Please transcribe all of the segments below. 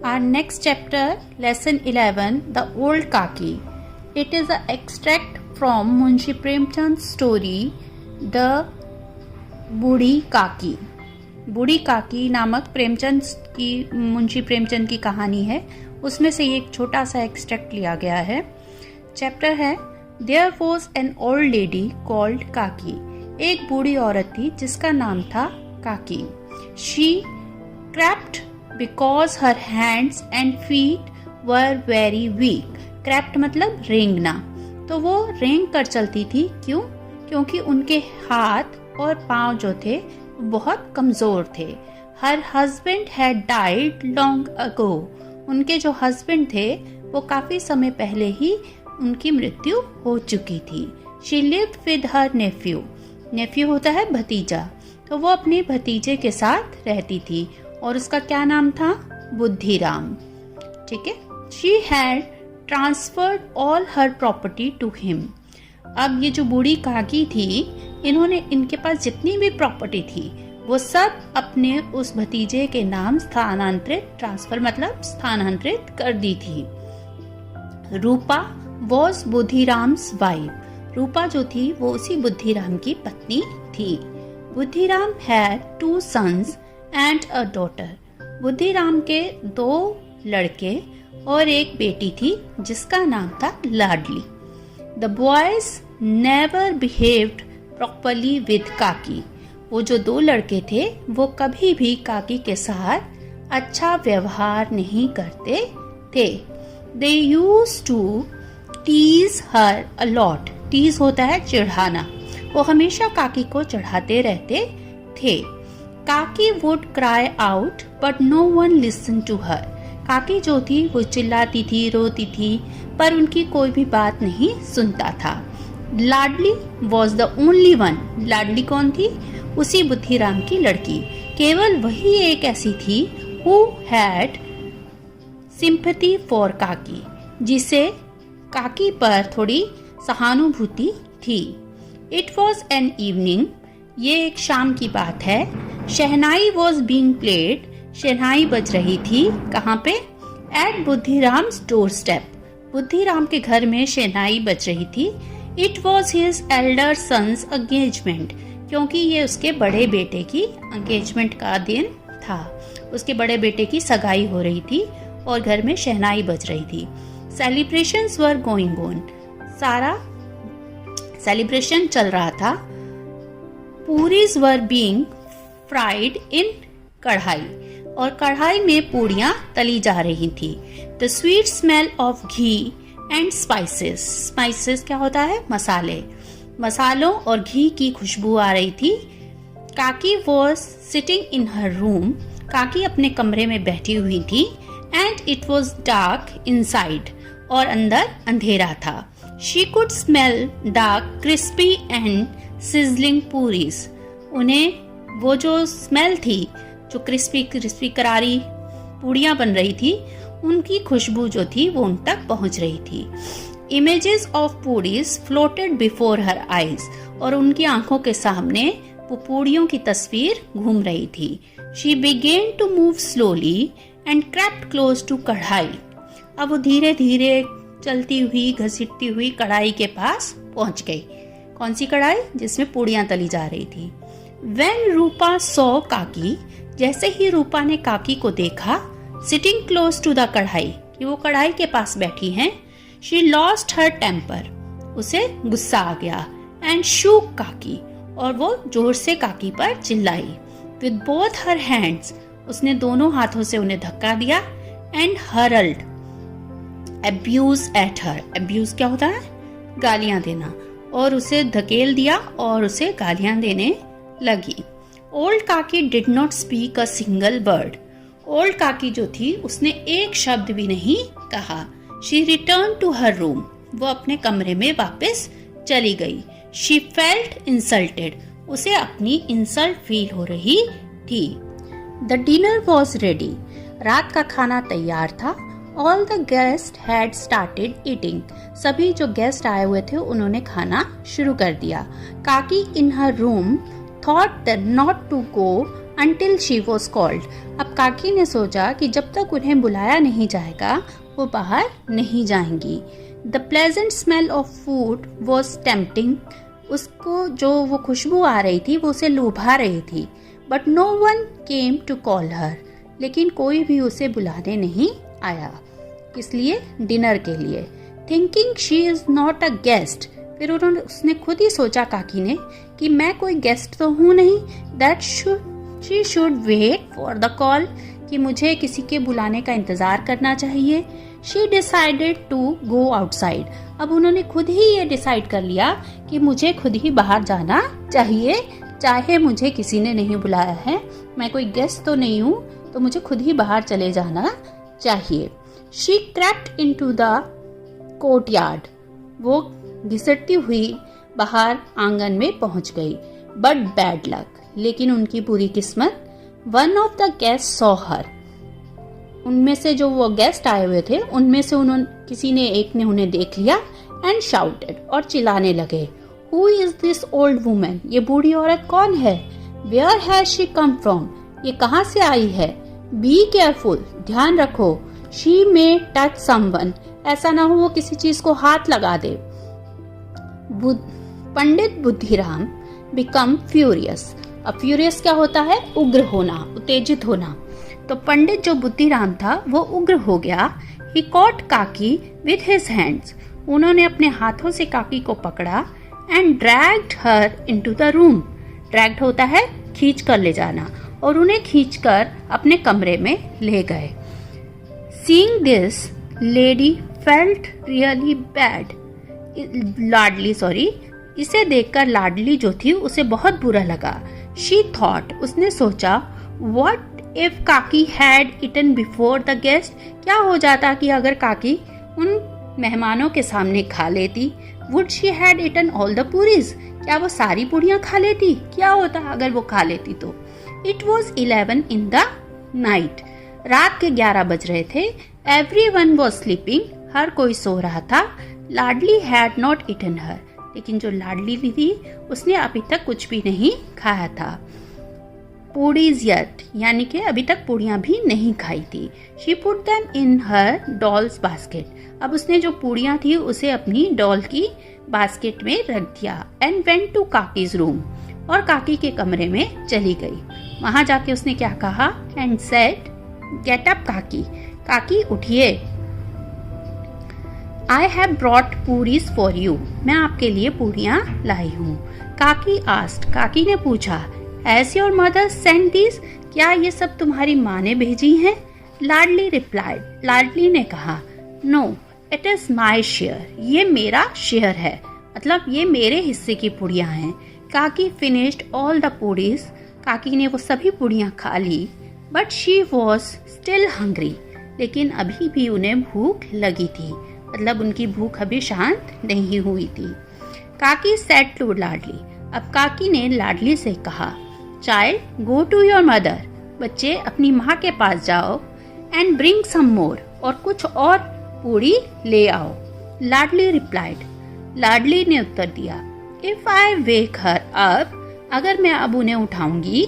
Our next chapter, lesson 11, The Old Kaki. It is an extract from Munshi Premchand's story, The बूढ़ी काकी. बूढ़ी काकी नामक मुंशी प्रेमचंद की कहानी है. उसमें से एक छोटा सा एक्सट्रैक्ट लिया गया है. चैप्टर है There was an old lady called काकी. एक बूढ़ी औरत थी जिसका नाम था काकी. She crept because her hands and feet were very weak. Crept मतलब रेंगना. तो वो रेंग कर चलती थी. क्यों? क्योंकि उनके हाथ और पांव जो थे बहुत कमजोर थे. Her husband had died long ago. उनके जो हस्बैंड थे वो काफी समय पहले ही उनकी मृत्यु हो चुकी थी. She lived with her nephew. Neiphiu होता है भतीजा. तो वो अपने भतीजे के साथ रहती थी और उसका क्या नाम था? बुद्धिराम. ठीक है. She had transferred all her property to him. अब ये जो बूढ़ी काकी थी, इनके पास जितनी भी प्रॉपर्टी थी वो सब अपने उस भतीजे के नाम ट्रांसफर मतलब स्थानांतरित कर दी थी. रूपा वॉज बुद्धिराम्स वाइफ. रूपा जो थी वो उसी बुद्धिराम की पत्नी थी. Buddhiram had 2 sons and a daughter. Buddhiram के 2 लड़के और एक बेटी थी जिसका नाम था लाडली. The boys never behaved properly with काकी. वो जो 2 लड़के थे वो कभी भी काकी के साथ अच्छा व्यवहार नहीं करते थे. They used to tease her a lot. tease होता है चिढ़ाना. वो हमेशा काकी को चिढ़ाते रहते थे. काकी would cry out but no one listened to her. काकी जो थी वो चिल्लाती थी, रोती थी, पर उनकी कोई भी बात नहीं सुनता था. लाडली वॉज द ओनली वन. लाडली कौन थी? उसी बुद्धिराम की लड़की. केवल वही एक ऐसी थी हु हैड सिंपैथी फॉर काकी, जिसे काकी पर थोड़ी सहानुभूति थी. It was an evening. ये एक शाम की बात है. Shehnai was being played. शहनाई बज रही थी. कहाँ पे? At Buddhiram's door step. Buddhiram के घर में शहनाई बज रही थी. It was his elder son's engagement. क्योंकि ये उसके बड़े बेटे की एंगेजमेंट का दिन था. उसके बड़े बेटे की सगाई हो रही थी और घर में शहनाई बज रही थी. Celebrations were going on. सारा सेलिब्रेशन चल रहा था. पूरीज वर बीइंग फ्राइड इन कढ़ाई. और कढ़ाई में पूड़ियां तली जा रही थी. The sweet smell of ghee and spices. Spices क्या होता है? मसाले. मसालों और घी की खुशबू आ रही थी. काकी was sitting in her room. काकी अपने कमरे में बैठी हुई थी. And it was dark inside. और अंदर अंधेरा था. She could smell the crispy and sizzling puris. उन्हें वो जो स्मेल थी, जो क्रिस्पी करारी पूड़ियां बन रही थी, उनकी खुशबू जो थी वो उन तक पहुंच रही थी. Images of puris floated before her eyes. और उनकी आंखों के सामने वो पूड़ियों की तस्वीर घूम रही थी. She began to move slowly and crept close to कढ़ाई. अब वो धीरे धीरे चलती हुई घसीटती हुई कढ़ाई के पास पहुंच गई. कौन सी कढ़ाई? जिसमें पूड़ियां तली जा रही थी. When रूपा सॉ काकी. जैसे ही रूपा ने काकी को देखा, सिटिंग क्लोज टू द कढ़ाई, कि वो कढ़ाई के पास बैठी हैं, शी लॉस्ट हर टेम्पर. उसे गुस्सा आ गया. एंड शूक काकी. और वो जोर से काकी पर चिल्लाई. With both her hands. उसने दोनों हाथों से उन्हें धक्का दिया. And hurled abuse at her. Abuse क्या होता है? गालियां देना. और उसे धकेल दिया और उसे गालियां देने लगी. Old Kaki did not speak a single word. Old Kaki जो थी उसने एक शब्द भी नहीं कहा. She return to her room. वो अपने कमरे में वापस चली गई. She felt insulted. उसे अपनी इंसल्ट फील हो रही थी. The dinner was ready. रात का खाना तैयार था. All the guest had started eating. सभी जो गेस्ट आए हुए थे उन्होंने खाना शुरू कर दिया. काकी इन हर room thought that not to go until she was called. अब काकी ने सोचा कि जब तक उन्हें बुलाया नहीं जाएगा वो बाहर नहीं जाएंगी. The pleasant smell of food was tempting. उसको जो वो खुशबू आ रही थी वो उसे लुभा रही थी. But no one came to call her. लेकिन कोई भी उसे बुलाने नहीं आया. किस लिए? डिनर के लिए. Thinking she is not a guest. फिर उसने खुद ही सोचा काकी ने कि मैं कोई गेस्ट तो हूँ नहीं. That she should wait for the call. कि मुझे किसी के बुलाने का इंतजार करना चाहिए. She decided to go outside. अब उन्होंने खुद ही ये डिसाइड कर लिया कि मुझे खुद ही बाहर जाना चाहिए, चाहे मुझे किसी ने नहीं बुलाया है. मैं कोई गेस्ट तो नहीं हूँ, तो मुझे खुद ही बाहर चले जाना चाहिए. She crept into the courtyard. वो घिसटती हुई बाहर आंगन में पहुंच गई. But bad luck. लेकिन उनकी बुरी किस्मत. One of the guests saw her. उनमें से जो वो गेस्ट आए हुए थे उनमें से किसी ने एक ने उन्हें देख लिया एंड शाउटेड और चिल्लाने लगे. Who is this old woman? ये बूढ़ी औरत कौन है? Where has she come from? ये कहाँ से आई है? Be careful. ध्यान रखो. She may touch someone. ऐसा ना हो वो किसी चीज को हाथ लगा दे. पंडित बुद्धिराम become furious. अब फ्यूरियस क्या होता है? उग्र होना, उत्तेजित होना. तो पंडित जो बुद्धिराम था वो उग्र हो गया. He caught काकी with his hands. उन्होंने अपने हाथों से काकी को पकड़ा and dragged her into the room. Dragged होता है खींच कर ले जाना, और उन्हें खींचकर अपने कमरे में ले गए. Seeing this, lady felt really bad. इसे देखकर लाडली जो थी उसे बहुत बुरा लगा. She thought. उसने सोचा, what if काकी had eaten before the guest? क्या हो जाता कि अगर काकी उन मेहमानों के सामने खा लेती. Would she had eaten all the puris? क्या वो सारी पूड़ियाँ खा लेती? क्या होता अगर वो खा लेती तो? It was 11 in the night. रात के 11 बज रहे थे. Everyone was sleeping. हर कोई सो रहा था. लाडली had not eaten her. लेकिन जो लाडली थी उसने अभी तक कुछ भी नहीं खाया था. पूड़ीज यट, यानी कि अभी तक पूड़ियाँ भी नहीं खाई थी. She put them in her doll's basket. अब उसने जो पूड़ियाँ थी उसे अपनी डॉल की बास्केट में रख दिया. And went to काकी's room. और काकी के कमरे में चली गई. वहां जाके उसने क्या कहा? And said, get up काकी. काकी उठिए. I have brought puris for you. मैं आपके लिए पूड़ियाँ लाई हूँ. काकी asked. काकी ने पूछा, Has your mother sent these? क्या ये सब तुम्हारी माँ ने भेजी हैं? लाडली replied. लाडली ने कहा, No, it is my share. ये मेरा शेयर है, मतलब ये मेरे हिस्से की पूड़ियाँ हैं. काकी finished all the पूड़ीज. काकी ने वो सभी पूड़ियाँ खा ली. But she was still hungry. लेकिन अभी भी उन्हें भूख लगी थी, मतलब उनकी भूख अभी शांत नहीं हुई थी. काकी said to लाडली. अब काकी ने लाडली से कहा, child go to your mother. बच्चे अपनी माँ के पास जाओ. And bring some more. और कुछ और पूड़ी ले आओ. लाडली रिप्लाइड. लाडली ने उत्तर दिया, if I wake her up, अगर मैं अब उन्हें उठाऊंगी,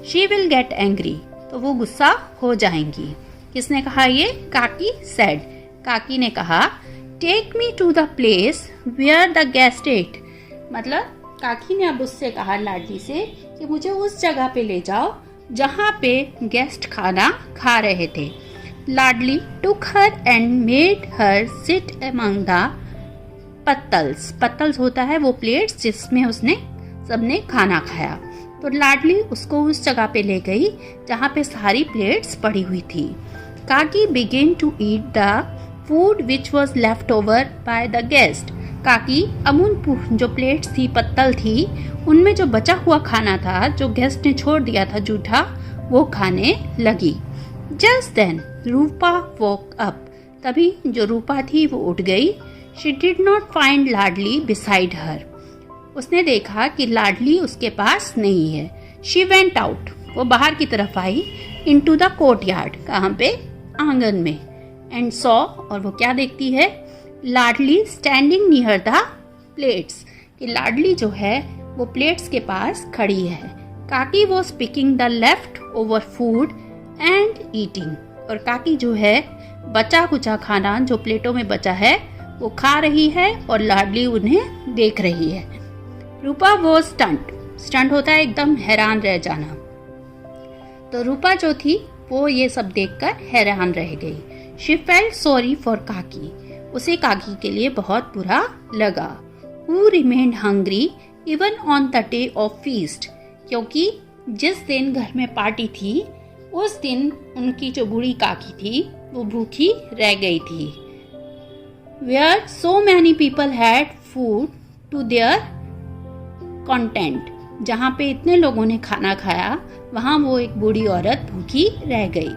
शी विल गेट एंग्री, तो वो गुस्सा हो जाएंगी. किसने कहा ये? काकी सेड. काकी ने कहा, take me to the place where the guest ate. मतलब काकी ने अब उससे कहा लाडली से कि मुझे उस जगह पे ले जाओ जहाँ पे गेस्ट खाना खा रहे थे. Ladli took her and made her sit among the pattals. पत्तल्स होता है वो प्लेट्स जिसमें उसने सबने खाना खाया. तो लाडली उसको उस जगह पे ले गई जहाँ पे सारी प्लेट्स पड़ी हुई थी. Kaki began to eat the food which was left over by the guest. Kaki अब उन जो प्लेट्स थी, पत्तल थी, उनमें जो बचा हुआ खाना था जो गेस्ट ने छोड़ दिया था जूठा, वो खाने लगी. जस्ट देन रूपा वोक अप. तभी जो रूपा थी वो उठ गई. She did not find Ladli beside her. उसने देखा कि लाडली उसके पास नहीं है. She went out. वो बाहर की तरफ आई. Into the courtyard. कहाँ पे? आंगन में. एंड सॉ, और वो क्या देखती है? लाडली स्टैंडिंग नियर द प्लेट्स. कि लाडली जो है वो प्लेट्स के पास खड़ी है. काकी was picking the left over food and eating. और काकी जो है बचा कुचा खाना जो प्लेटों में बचा है वो खा रही है और लाडली उन्हें देख रही है। रूपा वॉज स्टंट। स्टंट होता है एकदम हैरान रह जाना। तो रूपा जो थी वो ये सब देखकर हैरान रह गई। शी फेल्ट सॉरी फॉर काकी। उसे काकी के लिए बहुत बुरा लगा। Who remained hungry even on the day of feast. क्योंकि जिस दिन घर में पार्टी थी उस दिन उनकी जो बूढ़ी काकी थी वो भूखी रह गई थी। Where so many people had food to their content. जहाँ पे इतने लोगों ने खाना खाया वहाँ वो एक बूढ़ी औरत भूखी रह गई।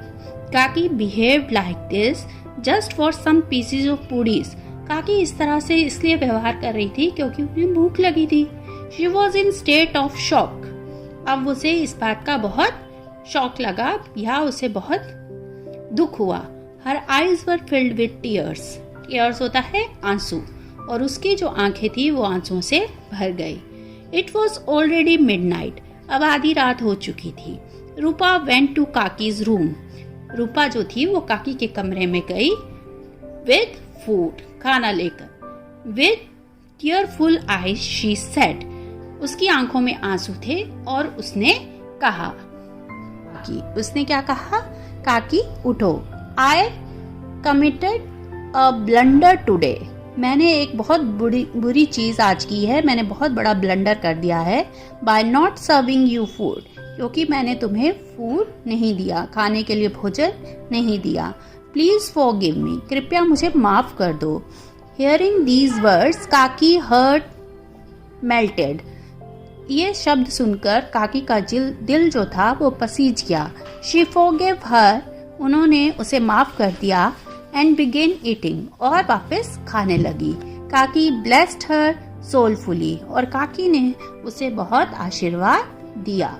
Kaki behaved like this just for some pieces of puris. काकी इस तरह से इसलिए व्यवहार कर रही थी क्योंकि उन्हें भूख लगी थी। She was in state of shock. अब उसे इस बात का बहुत शॉक लगा या उसे बहुत दुख हुआ। Her eyes were filled with tears. Tears होता है आंसू, और उसकी जो आंखें थी वो आंसुओं से भर गई। It was already midnight. अब आधी रात हो चुकी थी। रूपा वेंट टू काकीज रूम। रूपा जो थी वो काकी के कमरे में गई विद फूड, खाना लेकर। With tearful eyes she said. उसकी आंखों में आंसू थे और उसने कहा उसने क्या कहा? काकी उठो। आई कमिटेड अ ब्लंडर टुडे। मैंने एक बहुत बुरी चीज आज की है। मैंने बहुत बड़ा ब्लंडर कर दिया है by not serving you food. क्योंकि मैंने तुम्हें फूड नहीं दिया, खाने के लिए भोजन नहीं दिया। Please forgive me. कृपया मुझे माफ कर दो। हियरिंग दीज वर्ड्स काकी हर्ट मेल्टेड। ये शब्द सुनकर काकी का दिल जो था वो पसीज गया। She forgive her. उन्होंने उसे माफ कर दिया। And began eating. और वापस खाने लगी। काकी ब्लेस्ड हर सोलफुली। और काकी ने उसे बहुत आशीर्वाद दिया।